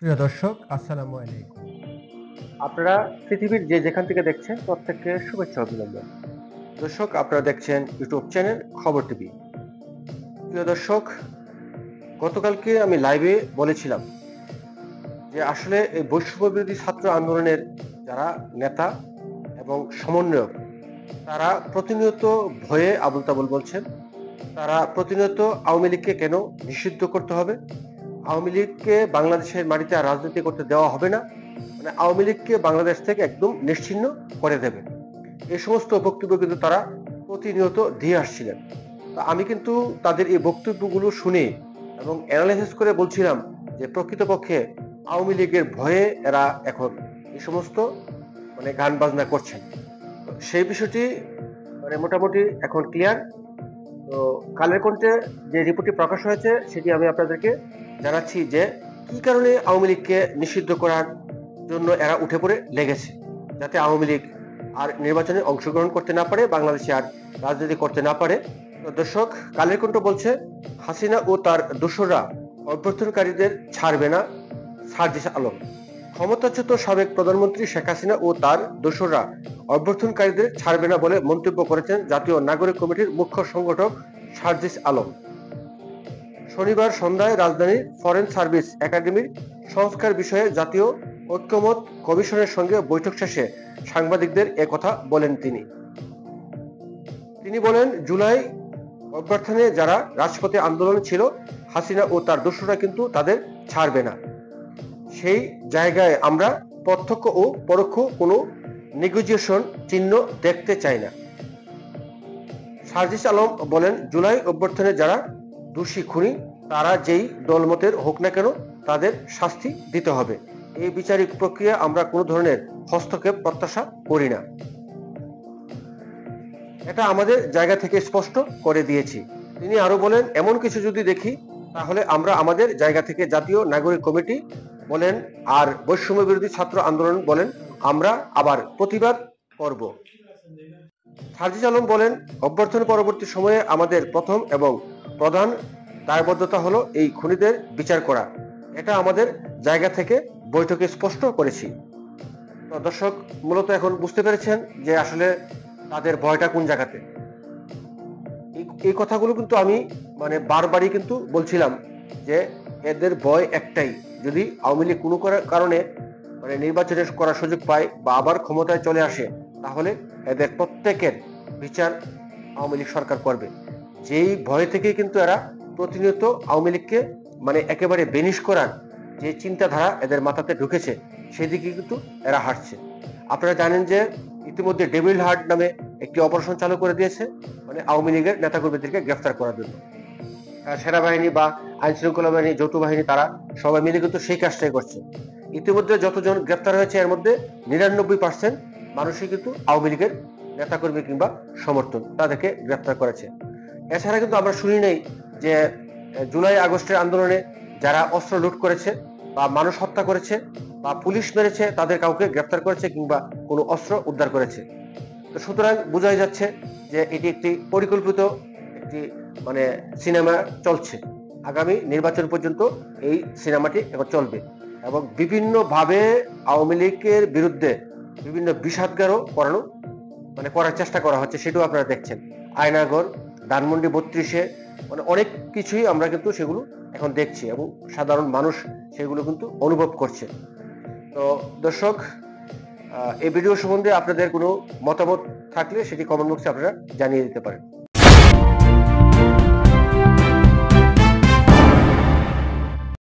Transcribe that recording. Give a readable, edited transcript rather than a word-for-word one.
প্রিয় দর্শক, আসসালামু আলাইকুম। আপনারা পৃথিবীর যে যেখান থেকে দেখছেন প্রত্যেককে শুভেচ্ছা অভিনন্দন। দর্শক, আপনারা দেখছেন ইউটিউব চ্যানেল খবর টিভি। প্রিয় দর্শক, গতকালকে আমি লাইভে বলেছিলাম যে আসলে এই বৈষম্য বিরোধী ছাত্র আন্দোলনের যারা নেতা এবং সমন্বয়ক, তারা প্রতিনিয়ত ভয়ে আবুল তাবুল বলছেন। তারা প্রতিনিয়ত আওয়ামী লীগকে কেন নিষিদ্ধ করতে হবে, আওয়ামী লীগকে বাংলাদেশের মাটিতে আর রাজনীতি করতে দেওয়া হবে না, মানে আওয়ামী লীগকে বাংলাদেশ থেকে একদম নিশ্চিহ্ন করে দেবে, এই সমস্ত বক্তব্য কিন্তু তারা প্রতিনিয়ত দিয়ে আসছিলেন। তো আমি কিন্তু তাদের এই বক্তব্যগুলো শুনে এবং অ্যানালাইসিস করে বলছিলাম যে প্রকৃতপক্ষে আওয়ামী লীগের ভয়ে এরা এখন এই সমস্ত গান বাজনা করছেন। তো সেই বিষয়টি মোটামুটি এখন ক্লিয়ার। তো কালের কণ্ঠে যে রিপোর্টটি প্রকাশ হয়েছে সেটি আমি আপনাদেরকে জানাচ্ছি যে কি কারণে আওয়ামী লীগকে নিষিদ্ধ করার জন্য এরা উঠে পড়ে লেগেছে, যাতে আওয়ামী লীগ আর নির্বাচনে অংশগ্রহণ করতে না পারে, বাংলাদেশে আর রাজনীতি করতে না পারে। তো দর্শক, কালের কণ্ঠ বলছে হাসিনা ও তার দোসররা অভ্যর্থনকারীদের ছাড়বে না সার্জিস আলম। ক্ষমতাচ্যুত সাবেক প্রধানমন্ত্রী শেখ হাসিনা ও তার দোসররা অভ্যর্থনকারীদের ছাড়বে না বলে মন্তব্য করেছেন জাতীয় নাগরিক কমিটির মুখ্য সংগঠক সার্জিস আলম। শনিবার সন্ধ্যায় রাজধানীর ফরেন সার্ভিস একাডেমির সংস্কার বিষয়ে জাতীয় ঐক্যমত কমিশনের সঙ্গে বৈঠক শেষে সাংবাদিকদের একথা বলেন তিনি বলেন, জুলাই অভ্যর্থনে যারা রাজপথে আন্দোলন ছিল, হাসিনা ও তার দোসররা কিন্তু তাদের ছাড়বে না। সেই জায়গায় আমরা প্রত্যক্ষ ও পরোক্ষ কোনো নেগোজিয়েশন চিহ্ন দেখতে চাই না। সার্জিস আলম বলেন, জুলাই অভ্যর্থনে যারা দোষী খুনি, তারা যেই দলমতের হোক না কেন, তাদের শাস্তি দিতে হবে। এই বিচারিক প্রক্রিয়া আমরা কোনো ধরনের হস্তক্ষেপ প্রত্যাশা করি না, এটা আমাদের জায়গা থেকে স্পষ্ট করে দিয়েছি। তিনি আরো বলেন, এমন কিছু যদি দেখি তাহলে আমরা আমাদের জায়গা থেকে জাতীয় নাগরিক কমিটি বলেন আর বৈষম্য বিরোধী ছাত্র আন্দোলন বলেন, আমরা আবার প্রতিবাদ করব। সার্জিস আলম বলেন, অভ্যর্থন পরবর্তী সময়ে আমাদের প্রথম এবং প্রধান দায়বদ্ধতা হলো এই খুনিদের বিচার করা। এটা আমাদের জায়গা থেকে বৈঠকে স্পষ্ট করেছি। তো দর্শক, মূলত এখন বুঝতে পেরেছেন যে আসলে তাদের ভয়টা কোন জায়গাতে। এই কথাগুলো কিন্তু আমি বারবারই কিন্তু বলছিলাম যে এদের ভয় একটাই, যদি আওয়ামী লীগ কোনো কারণে নির্বাচনে করার সুযোগ পায় বা আবার ক্ষমতায় চলে আসে, তাহলে এদের প্রত্যেকের বিচার আওয়ামী লীগ সরকার করবে। যেই ভয় থেকে কিন্তু এরা প্রতিনিয়ত আওয়ামী লীগকে একেবারে বেনিশ করার যে চিন্তাধারা এদের মাথাতে ঢুকেছে, সেদিকে কিন্তু এরা হাঁটছে। আপনারা জানেন যে ইতিমধ্যে ডেভিল হার্ট নামে একটি অপারেশন চালু করে দিয়েছে, আওয়ামী লীগের নেতাকর্মীদেরকে গ্রেফতার করার জন্য। সেনাবাহিনী বা আইন শৃঙ্খলা বাহিনী, যৌথ বাহিনী, তারা সবাই মিলে কিন্তু সেই কাজটাই করছে। ইতিমধ্যে যতজন গ্রেফতার হয়েছে এর মধ্যে 99% মানুষই কিন্তু আওয়ামী লীগের নেতাকর্মী কিংবা সমর্থন, তাদেরকে গ্রেফতার করেছে। এছাড়া কিন্তু আমরা শুনি নাই যে জুলাই আগস্টের আন্দোলনে যারা অস্ত্র লুট করেছে বা মানুষ হত্যা করেছে বা পুলিশ মেরেছে, তাদের কাউকে গ্রেফতার করেছে কিংবা কোনো অস্ত্র উদ্ধার করেছে। তো সুতরাং বোঝাই যাচ্ছে যে এটি একটি পরিকল্পিত একটি সিনেমা চলছে। আগামী নির্বাচন পর্যন্ত এই সিনেমাটি এখন চলবে এবং বিভিন্নভাবে আওয়ামী লীগের বিরুদ্ধে বিভিন্ন বিষাদগারও করানো করার চেষ্টা করা হচ্ছে, সেটাও আপনারা দেখছেন। আয়নাগর, ধানমন্ডি 32-এ অনেক কিছুই আমরা কিন্তু সেগুলো এখন দেখছি এবং সাধারণ মানুষ সেগুলো কিন্তু অনুভব করছে। তো দর্শক, এই ভিডিও সম্বন্ধে আপনাদের কোনো মতামত থাকলে সেটি কমেন্ট বক্সে আপনারা জানিয়ে দিতে পারেন।